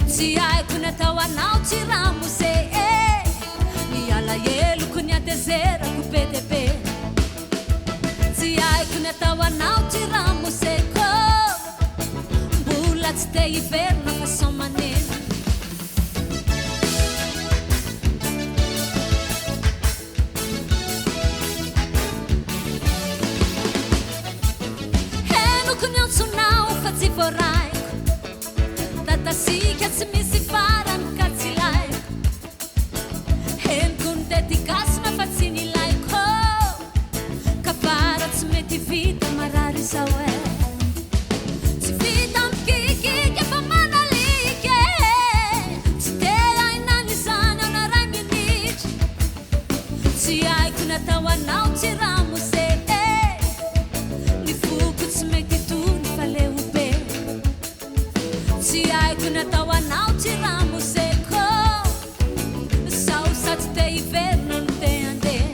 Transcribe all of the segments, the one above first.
Tsy haiko ny atao anao tsy ramose ny alahelo ny adezerako be dia be tsy haiko ny atao anao tsy ramoseko mbola tsy te hiverina fa somanena henoko ny antsonao fa tsy voaraiko tatasika tsy misy farany ka tsy laiko henoko ny dedikasina fa tsy nilaiko ka fara tsy mety vita marary zao tsy vita mikikika fa manalika tsy te hainany izany ao na ray minitra tsy haiko ny atao anao tsy ramose ny foko tsy mety tony fa leobe tsy haiko ny atao anao tsy ramoseko sao sady te hiverina no te andeha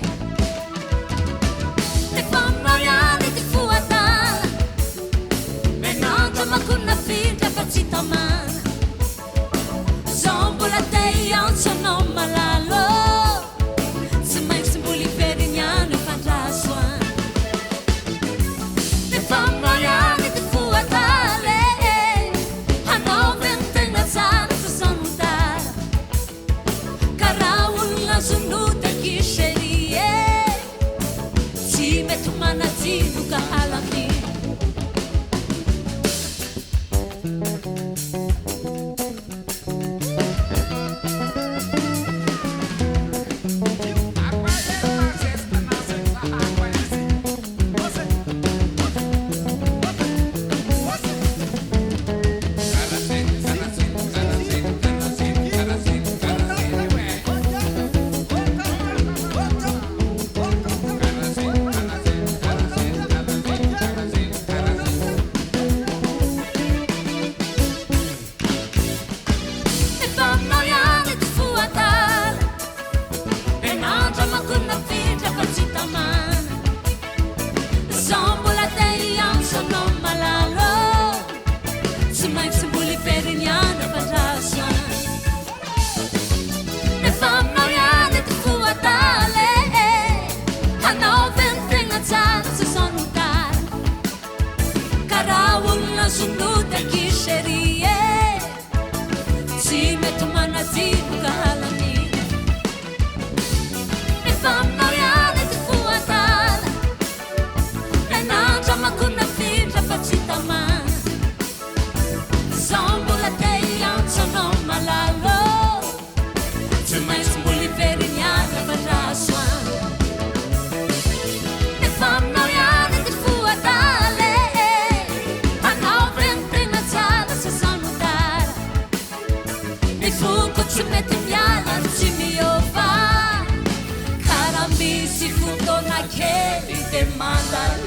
nefa aminao ihany ty foatala menatra makona findra fa tsy tamana zao mbola te hiantso anao malalo tsy maintsy mbola hiveriny ihany fandrasoany nefa aminao ihany ty foatala hanaoveny tegna tsara fa sanodara karaha olona zonotaky sherie tsy mety manadino ka halamina zonotaky sherie tsy mety manadino ka halamina nefa aminao ihany ty foatala menatra makona findra fa tsy tamana zao mbola te hiantso anao malalo tsy maintsy mbola hiveriny ihany fandrasoany nefa aminao ihany ty foatala foko tsy mety miala tsy miova karaha misy fotona kely de mandala